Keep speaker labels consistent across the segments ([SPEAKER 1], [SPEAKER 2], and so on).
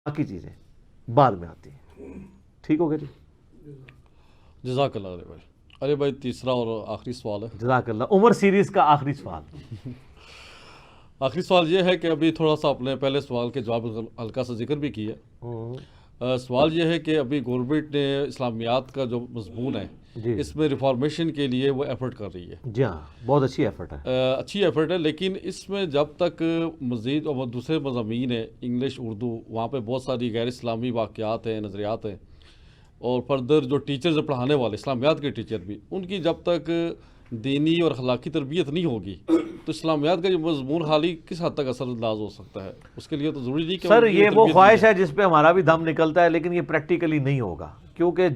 [SPEAKER 1] باقی چیزیں بعد میں آتی ہیں. ٹھیک ہو گیا جی؟
[SPEAKER 2] جزاک اللہ علیہ بھائی. ارے بھائی تیسرا اور آخری سوال ہے.
[SPEAKER 1] جزاک اللہ. عمر سیریز کا آخری سوال.
[SPEAKER 2] آخری سوال یہ ہے کہ ابھی تھوڑا سا اپنے پہلے سوال کے جواب ہلکا سا ذکر بھی کیا. سوال یہ ہے کہ ابھی گورنمنٹ نے اسلامیات کا جو مضمون ہے
[SPEAKER 1] جی
[SPEAKER 2] اس میں ریفارمیشن کے لیے وہ ایفرٹ کر رہی ہے.
[SPEAKER 1] جی ہاں بہت اچھی ایفرٹ ہے.
[SPEAKER 2] اچھی ایفرٹ ہے، لیکن اس میں جب تک مزید اور دوسرے مضامین ہیں انگلش اردو، وہاں پہ بہت ساری غیر اسلامی واقعات ہیں، نظریات ہیں، اور فردر جو ٹیچرز پڑھانے والے اسلامیات کے ٹیچر بھی، ان کی جب تک دینی اور اخلاقی تربیت نہیں ہوگی تو اسلامیات کا جو مضمون خالی کس حد تک اثر انداز ہو سکتا ہے. اس کے لیے تو ضروری نہیں کہ
[SPEAKER 1] سر
[SPEAKER 2] ان کی
[SPEAKER 1] یہ وہ
[SPEAKER 2] تربیت
[SPEAKER 1] خواہش
[SPEAKER 2] کی
[SPEAKER 1] ہے جس پہ ہمارا بھی دم نکلتا ہے، لیکن یہ پریکٹیکلی نہیں ہوگا، کیونکہ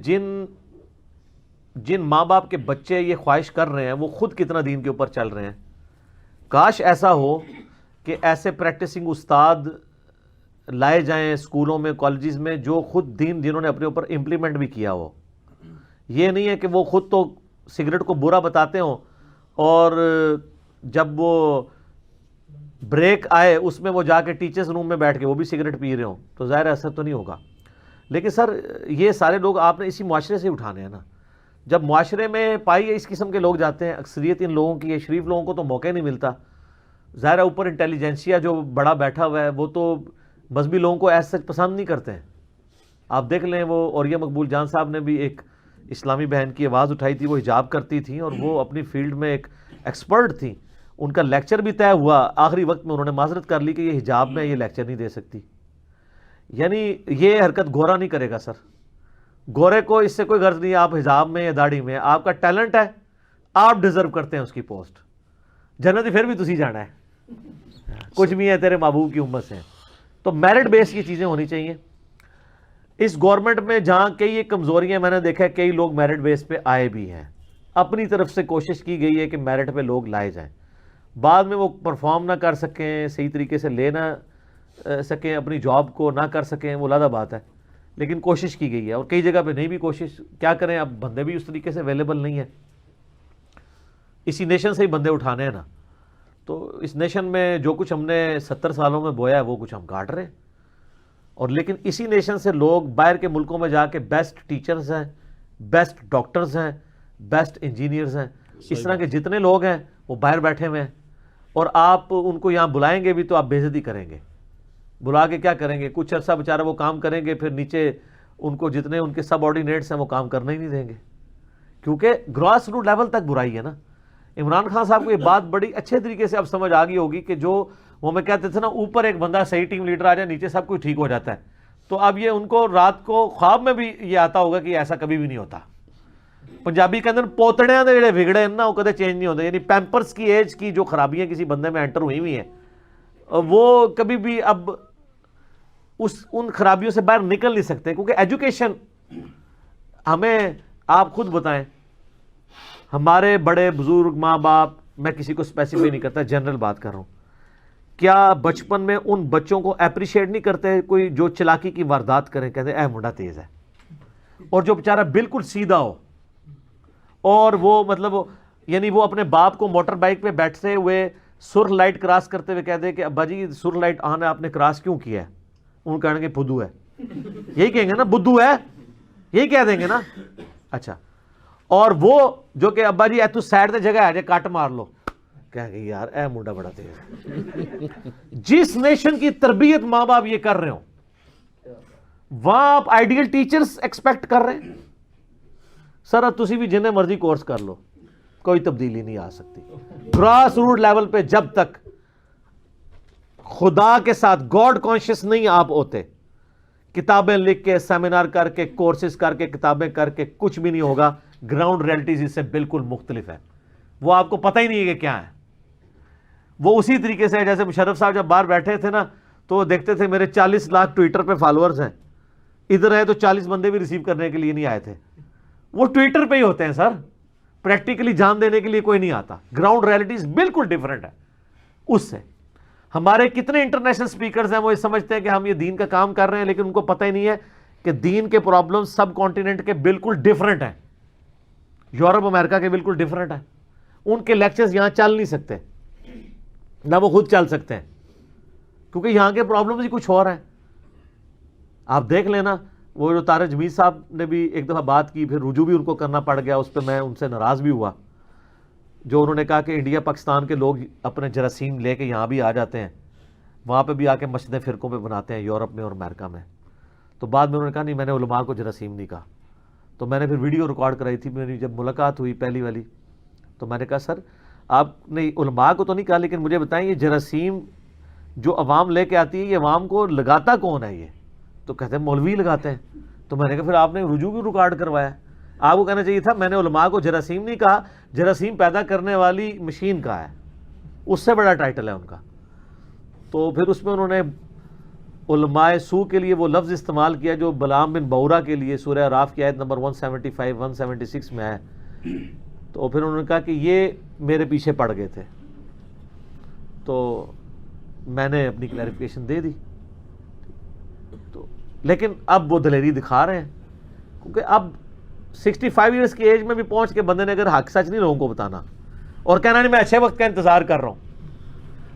[SPEAKER 1] جن ماں باپ کے بچے یہ خواہش کر رہے ہیں وہ خود کتنا دین کے اوپر چل رہے ہیں. کاش ایسا ہو کہ ایسے پریکٹسنگ استاد لائے جائیں اسکولوں میں، کالجز میں، جو خود دین جنہوں نے اپنے اوپر امپلیمنٹ بھی کیا ہو. یہ نہیں ہے کہ وہ خود تو سگریٹ کو برا بتاتے ہوں اور جب وہ بریک آئے اس میں وہ جا کے ٹیچرز روم میں بیٹھ کے وہ بھی سگریٹ پی رہے ہوں، تو ظاہر اثر تو نہیں ہوگا. لیکن سر یہ سارے لوگ آپ نے اسی معاشرے سے اٹھانے ہیں نا. جب معاشرے میں پائیے اس قسم کے لوگ جاتے ہیں، اکثریت ان لوگوں کی، یہ شریف لوگوں کو تو موقع نہیں ملتا. ظاہر اوپر انٹیلیجنسیا جو بڑا بیٹھا ہوا ہے وہ تو مذہبی لوگوں کو ایسا سچ پسند نہیں کرتے ہیں. آپ دیکھ لیں وہ اوریہ مقبول جان صاحب نے بھی ایک اسلامی بہن کی آواز اٹھائی تھی، وہ حجاب کرتی تھیں اور وہ اپنی فیلڈ میں ایک ایکسپرٹ تھیں. ان کا لیکچر بھی طے ہوا، آخری وقت میں انہوں نے معذرت کر لی کہ یہ حجاب میں یہ لیکچر نہیں دے سکتی. یعنی یہ حرکت گورا نہیں کرے گا سر. گورے کو اس سے کوئی غرض نہیں ہے آپ حجاب میں یا داڑھی میں، آپ کا ٹیلنٹ ہے، آپ ڈیزرو کرتے ہیں اس کی پوسٹ. جنت پھر بھی تسی جانا ہے، کچھ بھی ہے تیرے محبوب کی امت سے. تو میرٹ بیس کی چیزیں ہونی چاہیے اس گورنمنٹ میں. جہاں کئی کمزوریاں میں نے دیکھا ہے، کئی لوگ میرٹ بیس پہ آئے بھی ہیں، اپنی طرف سے کوشش کی گئی ہے کہ میرٹ پہ لوگ لائے جائیں. بعد میں وہ پرفارم نہ کر سکیں، صحیح طریقے سے لے نہ سکیں، اپنی جاب کو نہ کر سکیں، وہ علیحدہ بات ہے. لیکن کوشش کی گئی ہے، اور کئی جگہ پہ نہیں بھی کوشش. کیا کریں، اب بندے بھی اس طریقے سے اویلیبل نہیں ہیں. اسی نیشن سے ہی بندے اٹھانے ہیں نا. تو اس نیشن میں جو کچھ ہم نے 70 سالوں میں بویا ہے وہ کچھ ہم کاٹ رہے ہیں. اور لیکن اسی نیشن سے لوگ باہر کے ملکوں میں جا کے بیسٹ ٹیچرز ہیں، بیسٹ ڈاکٹرز ہیں، بیسٹ انجینئرز ہیں. اس طرح کے جتنے لوگ ہیں وہ باہر بیٹھے ہوئے ہیں، اور آپ ان کو یہاں بلائیں گے بھی تو آپ بے عزتی کریں گے. بلا کے کیا کریں گے؟ کچھ عرصہ بیچارہ وہ کام کریں گے، پھر نیچے ان کو جتنے ان کے سب آرڈینیٹس ہیں وہ کام کرنا ہی نہیں دیں گے، کیونکہ گراس روٹ لیول تک برائی ہے نا. عمران خان صاحب کو یہ بات بڑی اچھے طریقے سے اب سمجھ آ گئی ہوگی کہ جو وہ میں کہتے تھے نا، اوپر ایک بندہ صحیح ٹیم لیڈر آ جائے، نیچے سب کچھ ٹھیک ہو جاتا ہے. تو اب یہ ان کو رات کو خواب میں بھی یہ آتا ہوگا کہ ایسا کبھی بھی نہیں ہوتا. پنجابی کے اندر پوتڑیاں دے جڑے بگڑے ہیں نا وہ کدے چینج نہیں ہوتے. یعنی پیمپرس کی ایج کی جو خرابیاں کسی بندے میں انٹر ہوئی ہوئی ہیں وہ کبھی بھی اب ان خرابیوں سے باہر نکل نہیں سکتے. کیونکہ ایجوکیشن ہمیں، آپ خود بتائیں، ہمارے بڑے بزرگ ماں باپ، میں کسی کو اسپیسیفائی نہیں کرتا، جنرل بات کر رہا ہوں، کیا بچپن میں ان بچوں کو اپریشیٹ نہیں کرتے کوئی جو چلاکی کی واردات کریں، کہتے اے منڈا تیز ہے، اور جو بیچارہ بالکل سیدھا ہو اور وہ مطلب یعنی وہ اپنے باپ کو موٹر بائک پہ بیٹھتے ہوئے سرخ لائٹ کراس کرتے ہوئے کہہ دے کہ ابا جی سرخ لائٹ آن ہے، آپ نے کراس کیوں کیا ہے؟ ان کہنے گے بدھو ہے. یہی کہیں گے نا، بدھو ہے، یہی کہہ دیں گے نا. اچھا، اور وہ جو کہ ابا جی تو سائڈ تے جگہ ہے جے کٹ مار لو، کہیں گے یار اے منڈا بڑا تیز ہے. جس نیشن کی تربیت ماں باپ یہ کر رہے ہوں وہاں آپ آئیڈیل ٹیچرز ایکسپیکٹ کر رہے ہیں. سر تسی بھی جنہیں مرضی کورس کر لو، کوئی تبدیلی نہیں آ سکتی. گراس روٹ لیول پہ جب تک خدا کے ساتھ گاڈ کانشیس نہیں آپ ہوتے، کتابیں لکھ کے، سیمینار کر کے، کورسز کر کے، کتابیں کر کے کچھ بھی نہیں ہوگا. گراؤنڈ ریئلٹیز اس سے بالکل مختلف ہے، وہ آپ کو پتہ ہی نہیں ہے کہ کیا ہے. وہ اسی طریقے سے جیسے مشرف صاحب جب باہر بیٹھے تھے نا تو وہ دیکھتے تھے میرے 40 لاکھ ٹویٹر پہ فالوورز ہیں، ادھر ہے تو 40 بندے بھی ریسیو کرنے کے لیے نہیں آئے تھے. وہ ٹویٹر پہ ہی ہوتے ہیں سر، پریکٹیکلی جان دینے کے لیے کوئی نہیں آتا. گراؤنڈ ریئلٹیز بالکل ڈیفرنٹ ہے اس سے. ہمارے کتنے انٹرنیشنل سپیکرز ہیں وہ یہ سمجھتے ہیں کہ ہم یہ دین کا کام کر رہے ہیں، لیکن ان کو پتہ ہی نہیں ہے کہ دین کے پرابلم سب کانٹیننٹ کے بالکل ڈیفرنٹ ہیں، یورپ امریکہ کے بالکل ڈیفرنٹ ہیں. ان کے لیکچرز یہاں چل نہیں سکتے، نہ وہ خود چل سکتے ہیں، کیونکہ یہاں کے پرابلمز ہی کچھ اور ہیں. آپ دیکھ لینا وہ جو طارق جمیل صاحب نے بھی ایک دفعہ بات کی, پھر رجوع بھی ان کو کرنا پڑ گیا, اس پہ میں ان سے ناراض بھی ہوا, جو انہوں نے کہا کہ انڈیا پاکستان کے لوگ اپنے جراثیم لے کے یہاں بھی آ جاتے ہیں, وہاں پہ بھی آ کے مسجدیں فرقوں پہ بناتے ہیں یورپ میں اور امریکہ میں. تو بعد میں انہوں نے کہا نہیں, میں نے علماء کو جراثیم نہیں کہا. تو میں نے پھر ویڈیو ریکارڈ کرائی تھی, میری جب ملاقات ہوئی پہلی والی, تو میں نے کہا سر آپ نے علماء کو تو نہیں کہا, لیکن مجھے بتائیں یہ جراثیم جو عوام لے کے آتی ہے یہ عوام کو لگاتا کون ہے یہ؟ تو کہتے ہیں مولوی لگاتے ہیں. تو میں نے کہا پھر آپ نے رجوع کیوں ریکارڈ کروایا؟ آپ کو کہنا چاہیے تھا میں نے علماء کو جراثیم نہیں کہا, جراثیم پیدا کرنے والی مشین کا ہے, اس سے بڑا ٹائٹل ہے ان کا. تو پھر اس میں انہوں نے علماء سو کے لیے وہ لفظ استعمال کیا جو بلعام بن بورا کے لیے سورہ اعراف کی آیت نمبر 175 176 میں ہے. تو پھر انہوں نے کہا کہ یہ میرے پیچھے پڑ گئے تھے, تو میں نے اپنی کلیریفیکیشن دے دی. تو لیکن اب وہ دلیری دکھا رہے ہیں, کیونکہ اب 65 ایئرس کی ایج میں بھی پہنچ کے بندے نے اگر حق سچ نہیں لوگوں کو بتانا اور کہنا نہیں میں اچھے وقت کا انتظار کر رہا ہوں.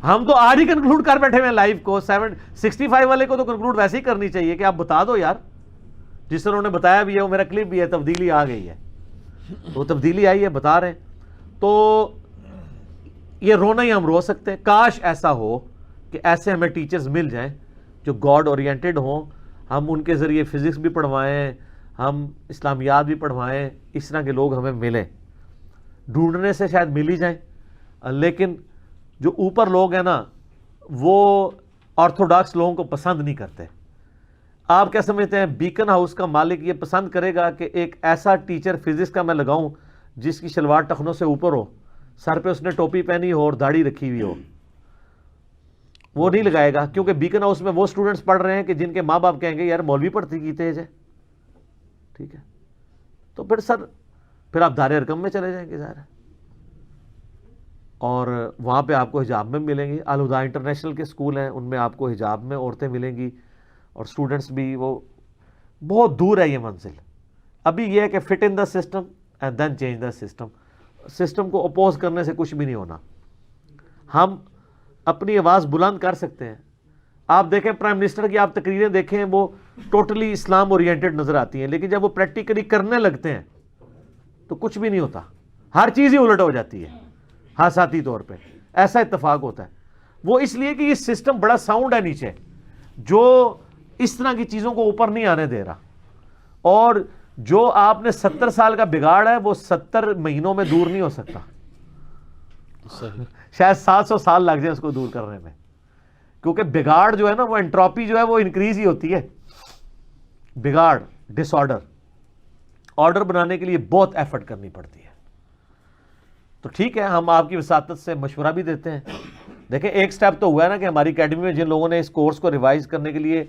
[SPEAKER 1] ہم تو آج ہی کنکلوڈ کر بیٹھے ہوئے لائف کو, 65 والے کو تو کنکلوڈ ویسے ہی کرنی چاہیے کہ آپ بتا دو یار, جس طرح انہوں نے بتایا بھی ہے, وہ میرا کلپ بھی ہے, تبدیلی آ گئی ہے, وہ تبدیلی آئی ہے بتا رہے ہیں. تو یہ رونا ہی ہم رو سکتے ہیں. کاش ایسا ہو کہ ایسے ہمیں ٹیچرز مل جائیں جو گاڈ اورینٹڈ ہوں, ہم ان کے ذریعے فزکس بھی پڑھوائیں, ہم اسلامیات بھی پڑھوائیں, اس طرح کے لوگ ہمیں ملیں. ڈھونڈنے سے شاید مل ہی جائیں, لیکن جو اوپر لوگ ہیں نا وہ آرتھوڈاکس لوگوں کو پسند نہیں کرتے. آپ کیا سمجھتے ہیں بیکن ہاؤس کا مالک یہ پسند کرے گا کہ ایک ایسا ٹیچر فزکس کا میں لگاؤں جس کی شلوار ٹخنوں سے اوپر ہو, سر پہ اس نے ٹوپی پہنی ہو اور داڑھی رکھی ہوئی ہو؟ وہ نہیں لگائے گا, کیونکہ بیکن ہاؤس میں وہ اسٹوڈنٹس پڑھ رہے ہیں کہ جن کے ماں باپ کہیں گے یار مولوی پڑھتی کی تیز ہے. ٹھیک ہے, تو پھر سر پھر آپ دار ارقم میں چلے جائیں گے ظاہر ہے, اور وہاں پہ آپ کو حجاب میں ملیں گی. الہدا انٹرنیشنل کے اسکول ہیں, ان میں آپ کو حجاب میں عورتیں ملیں گی, اور اسٹوڈنٹس بھی. وہ بہت دور ہے یہ منزل. ابھی یہ ہے کہ fit in the system and then change the system. System کو اپوز کرنے سے کچھ بھی نہیں ہونا. ہم اپنی آواز بلند کر سکتے ہیں. آپ دیکھیں پرائم منسٹر کی آپ تقریریں دیکھیں, وہ ٹوٹلی اسلام اورینٹڈ نظر آتی ہیں, لیکن جب وہ پریکٹیکلی کرنے لگتے ہیں تو کچھ بھی نہیں ہوتا, ہر چیز ہی الٹ ہو جاتی ہے حادثاتی طور پہ. ایسا اتفاق ہوتا ہے. وہ اس لیے کہ یہ سسٹم بڑا ساؤنڈ ہے نیچے, جو اس طرح کی چیزوں کو اوپر نہیں آنے دے رہا, اور جو آپ نے 70 سال کا بگاڑ ہے وہ 70 مہینوں میں دور نہیں ہو سکتا. شاید 700 سال لگ جائیں اس کو دور کرنے میں, کیونکہ بگاڑ جو ہے نا وہ انٹروپی جو ہے وہ انکریز ہی ہوتی ہے. بگاڑ ڈس آرڈر بنانے کے لیے بہت ایفرٹ کرنی پڑتی ہے. تو ٹھیک ہے, ہم آپ کی وساطت سے مشورہ بھی دیتے ہیں. دیکھیں ایک سٹیپ تو ہوا ہے نا کہ ہماری اکیڈمی میں جن لوگوں نے اس کورس کو ریوائز کرنے کے لیے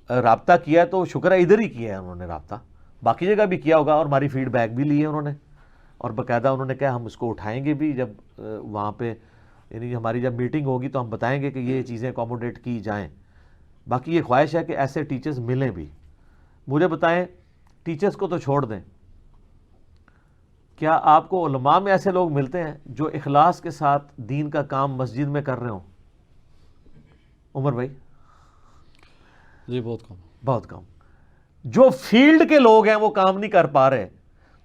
[SPEAKER 1] رابطہ کیا ہے, تو شکر ہے ادھر ہی کیا ہے انہوں نے رابطہ, باقی جگہ بھی کیا ہوگا, اور ہماری فیڈ بیک بھی لی ہے انہوں نے, اور باقاعدہ انہوں نے کہا ہم اس کو اٹھائیں گے بھی جب وہاں پہ, یعنی ہماری جب میٹنگ ہوگی تو ہم بتائیں گے کہ یہ چیزیں اکوموڈیٹ کی جائیں. باقی یہ خواہش ہے کہ ایسے ٹیچرز ملیں بھی. مجھے بتائیں, ٹیچرز کو تو چھوڑ دیں, کیا آپ کو علماء میں ایسے لوگ ملتے ہیں جو اخلاص کے ساتھ دین کا کام مسجد میں کر رہے ہوں؟ عمر بھائی
[SPEAKER 2] جی بہت کم.
[SPEAKER 1] بہت کم. جو فیلڈ کے لوگ ہیں وہ کام نہیں کر پا رہے,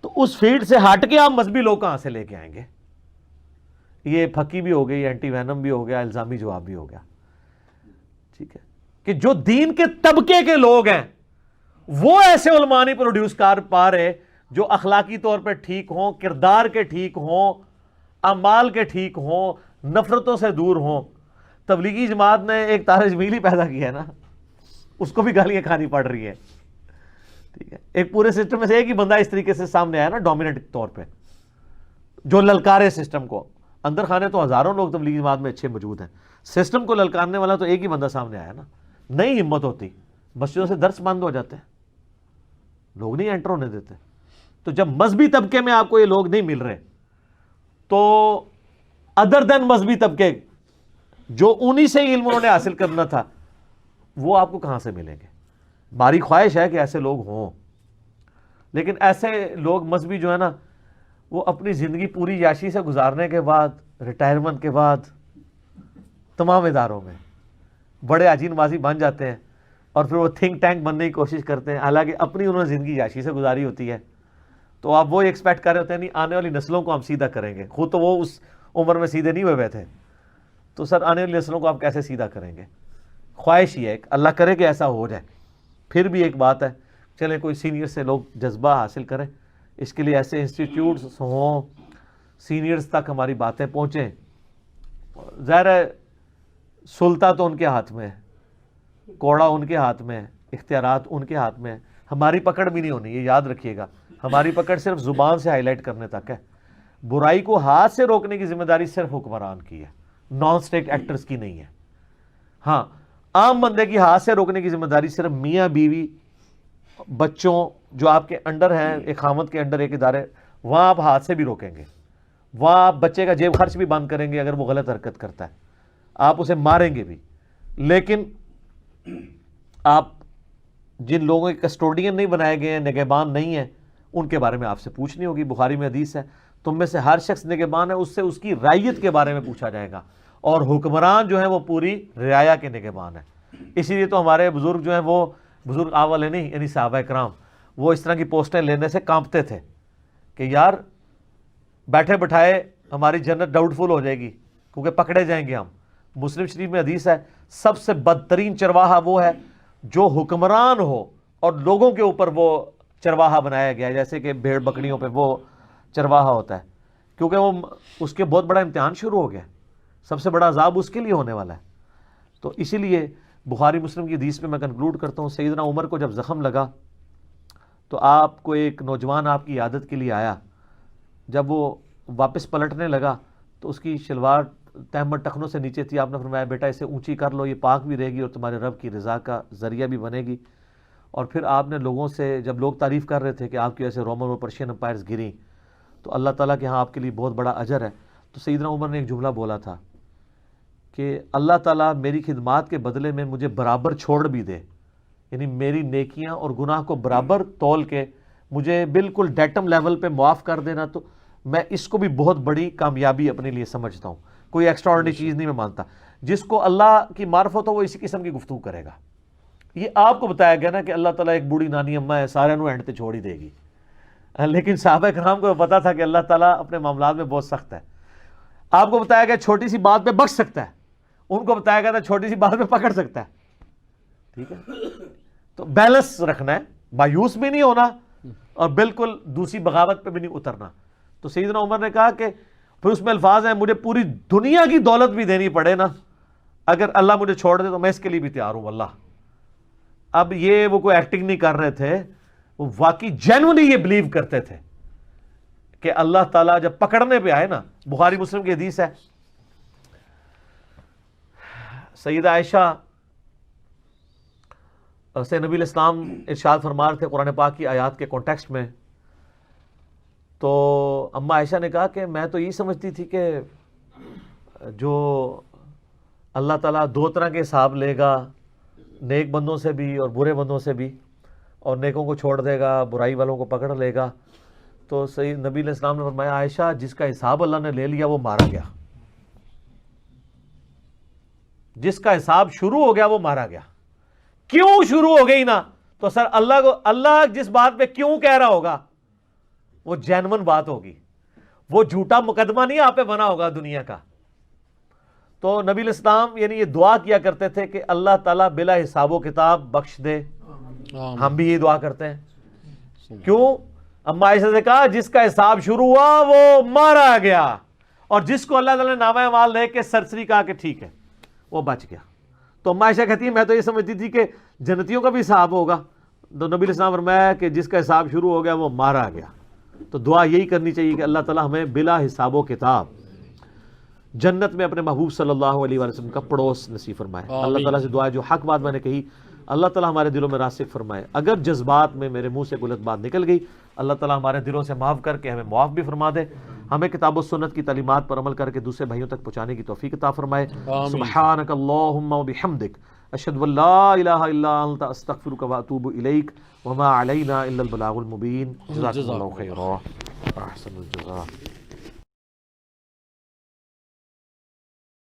[SPEAKER 1] تو اس فیلڈ سے ہٹ کے آپ مذہبی لوگ کہاں سے لے کے آئیں گے؟ یہ پھکی بھی ہو گئی, اینٹی وینم بھی ہو گیا, الزامی جواب بھی ہو گیا. ٹھیک ہے, کہ جو دین کے طبقے کے لوگ ہیں وہ ایسے علماء نہیں پروڈیوس کر پا رہے جو اخلاقی طور پہ ٹھیک ہوں, کردار کے ٹھیک ہوں, اعمال کے ٹھیک ہوں, نفرتوں سے دور ہوں. تبلیغی جماعت نے ایک طارق جمیل ہی پیدا کیا ہے نا, اس کو بھی گالیاں کھانی پڑ رہی ہے. ٹھیک ہے, ایک پورے سسٹم میں سے ایک ہی بندہ اس طریقے سے سامنے آیا نا ڈومیننٹ طور پہ, جو للکارے سسٹم کو. اندر خانے تو ہزاروں لوگ تبلیغی جماعت میں اچھے موجود ہیں, سسٹم کو للکارنے والا تو ایک ہی بندہ سامنے آیا نا. نہیں ہمت ہوتی, مسجدوں سے درس بند ہو جاتے ہیں, لوگ نہیں انٹر ہونے دیتے. تو جب مذہبی طبقے میں آپ کو یہ لوگ نہیں مل رہے, تو ادر دین مذہبی طبقے جو انہی سے علم انہوں نے حاصل کرنا تھا وہ آپ کو کہاں سے ملیں گے؟ ہماری خواہش ہے کہ ایسے لوگ ہوں, لیکن ایسے لوگ مذہبی جو ہے نا وہ اپنی زندگی پوری یاشی سے گزارنے کے بعد, ریٹائرمنٹ کے بعد تمام اداروں میں بڑے عاجی نمازی بن جاتے ہیں, اور پھر وہ تھنک ٹینک بننے کی کوشش کرتے ہیں، حالانکہ اپنی انہوں نے زندگی عیاشی سے گزاری ہوتی ہے. تو آپ وہ ایکسپیکٹ کر رہے ہوتے ہیں نہیں آنے والی نسلوں کو ہم سیدھا کریں گے، خود تو وہ اس عمر میں سیدھے نہیں ہوئے تھے، تو سر آنے والی نسلوں کو آپ کیسے سیدھا کریں گے؟ خواہش یہ ہے کہ اللہ کرے کہ ایسا ہو جائے. پھر بھی ایک بات ہے، چلیں کوئی سینئر سے لوگ جذبہ حاصل کریں، اس کے لیے ایسے انسٹیٹیوٹس ہوں، سینئرز تک ہماری باتیں پہنچیں. ظاہر ہے سلطہ تو ان کے ہاتھ میں ہے، کوڑا ان کے ہاتھ میں ہے، اختیارات ان کے ہاتھ میں ہے. ہماری پکڑ بھی نہیں ہونی، یہ یاد رکھیے گا. ہماری پکڑ صرف زبان سے ہائی لائٹ کرنے تک ہے. برائی کو ہاتھ سے روکنے کی ذمہ داری صرف حکمران کی ہے، نان اسٹیٹ ایکٹرز کی نہیں ہے. ہاں عام بندے کی ہاتھ سے روکنے کی ذمہ داری صرف میاں بیوی، بچوں جو آپ کے انڈر ہیں، ایک خامد کے انڈر ایک ادارے، وہاں آپ ہاتھ سے بھی روکیں گے. وہاں آپ بچے کا جیب خرچ بھی بند کریں گے اگر وہ غلط حرکت کرتا ہے، آپ اسے ماریں گے بھی. لیکن آپ جن لوگوں کے کسٹوڈین نہیں بنائے گئے ہیں، نگہبان نہیں ہیں، ان کے بارے میں آپ سے پوچھنی ہوگی. بخاری میں حدیث ہے، تم میں سے ہر شخص نگہبان ہے، اس سے اس کی رعیت کے بارے میں پوچھا جائے گا، اور حکمران جو ہیں وہ پوری رعایا کے نگہبان ہیں. اسی لیے تو ہمارے بزرگ جو ہیں، وہ بزرگ والے نہیں یعنی صحابہ کرام، وہ اس طرح کی پوسٹیں لینے سے کانپتے تھے کہ یار بیٹھے بٹھائے ہماری جنت ڈاؤٹ فل ہو جائے گی کیونکہ پکڑے جائیں گے ہم. مسلم شریف میں حدیث ہے، سب سے بدترین چرواہا وہ ہے جو حکمران ہو اور لوگوں کے اوپر وہ چرواہا بنایا گیا ہے، جیسے کہ بھیڑ بکریوں پہ وہ چرواہا ہوتا ہے، کیونکہ وہ اس کے بہت بڑا امتحان شروع ہو گیا، سب سے بڑا عذاب اس کے لیے ہونے والا ہے. تو اسی لیے بخاری مسلم کی حدیث پہ میں کنکلوڈ کرتا ہوں، سیدنا عمر کو جب زخم لگا تو آپ کو ایک نوجوان آپ کی عادت کے لیے آیا. جب وہ واپس پلٹنے لگا تو اس کی شلوار تہمت ٹخنوں سے نیچے تھی. آپ نے فرمایا بیٹا اسے اونچی کر لو، یہ پاک بھی رہے گی اور تمہارے رب کی رضا کا ذریعہ بھی بنے گی. اور پھر آپ نے لوگوں سے، جب لوگ تعریف کر رہے تھے کہ آپ کی وجہ سے رومن اور پرشین امپائرز گریں تو اللہ تعالیٰ کے ہاں آپ کے لیے بہت بڑا اجر ہے، تو سیدنا عمر نے ایک جملہ بولا تھا کہ اللہ تعالیٰ میری خدمات کے بدلے میں مجھے برابر چھوڑ بھی دے، یعنی میری نیکیاں اور گناہ کو برابر تول کے مجھے بالکل ڈیٹم لیول پہ معاف کر دینا، تو میں اس کو بھی بہت بڑی کامیابی اپنے لیے سمجھتا ہوں. کوئی ایکسٹرا آرڈنری چیز نہیں میں مانتا. جس کو اللہ کی معرفت ہو وہ اسی قسم کی گفتگو کرے گا. یہ آپ کو بتایا گیا نا کہ اللہ تعالیٰ ایک بوڑھی نانی اماں ہے، سارے انہوں اینڈ تے چھوڑ ہی دے گی، لیکن صحابہ کرام کو پتا تھا کہ اللہ تعالیٰ اپنے معاملات میں بہت سخت ہے. آپ کو بتایا گیا چھوٹی سی بات پہ بخش سکتا ہے، ان کو بتایا گیا تھا چھوٹی سی بات پہ پکڑ سکتا ہے. ٹھیک ہے، تو بیلنس رکھنا ہے، مایوس بھی نہیں ہونا اور بالکل دوسری بغاوت پہ بھی نہیں اترنا. تو سیدنا عمر نے کہا کہ پھر اس میں الفاظ ہیں، مجھے پوری دنیا کی دولت بھی دینی پڑے نا، اگر اللہ مجھے چھوڑ دے تو میں اس کے لیے بھی تیار ہوں اللہ. اب یہ وہ کوئی ایکٹنگ نہیں کر رہے تھے، وہ واقعی جینولی یہ بلیو کرتے تھے کہ اللہ تعالیٰ جب پکڑنے پہ آئے نا. بخاری مسلم کی حدیث ہے، سیدہ عائشہ سے نبی علیہ السلام ارشاد فرما رہے تھے قرآن پاک کی آیات کے کانٹیکسٹ میں. تو اماں عائشہ نے کہا کہ میں تو یہی سمجھتی تھی کہ جو اللہ تعالیٰ دو طرح کے حساب لے گا، نیک بندوں سے بھی اور برے بندوں سے بھی، اور نیکوں کو چھوڑ دے گا، برائی والوں کو پکڑ لے گا. تو صحیح نبی علیہ السلام نے فرمایا عائشہ جس کا حساب اللہ نے لے لیا وہ مارا گیا، جس کا حساب شروع ہو گیا وہ مارا گیا. کیوں شروع ہو گئی نا؟ تو سر اللہ جس بات پہ کیوں کہہ رہا ہوگا وہ جینون بات ہوگی، وہ جھوٹا مقدمہ نہیں آپ پہ بنا ہوگا دنیا کا. تو نبی علیہ السلام یعنی یہ دعا کیا کرتے تھے کہ اللہ تعالیٰ بلا حساب و کتاب بخش دے. ہم بھی یہ دعا کرتے ہیں. کیوں؟ اما عائشہ سے کہا جس کا حساب شروع ہوا وہ مارا گیا، اور جس کو اللہ تعالیٰ نے نامہ اعمال لے کے سرسری کہا کہ ٹھیک ہے وہ بچ گیا. تو اما عائشہ کہتی ہے میں تو یہ سمجھتی تھی کہ جنتیوں کا بھی حساب ہوگا. تو نبی علیہ السلام فرمایا کہ جس کا حساب شروع ہو گیا وہ مارا گیا. تو دعا یہی کرنی چاہیے کہ اللہ تعالیٰ ہمیں بلا حساب و کتاب جنت میں اپنے محبوب صلی اللہ علیہ وسلم کا پڑوس نصیب فرمائے. اللہ تعالیٰ سے دعا ہے جو حق بات میں نے کہی اللہ تعالیٰ ہمارے دلوں میں راسخ فرمائے. اگر جذبات میں میرے منہ سے غلط بات نکل گئی اللہ تعالیٰ ہمارے دلوں سے معاف کر کے ہمیں معاف بھی فرما دے. ہمیں کتاب و سنت کی تعلیمات پر عمل کر کے دوسرے بھائیوں تک پہنچانے کی توفیق عطا فرمائے. سبحانک اللہم و بحمدک اشہد ان لا الہ الا انت استغفرک و اتوب الیک وما علینا الا البلاغ المبین. جزاکم اللہ خیرا. احسن الجزاء.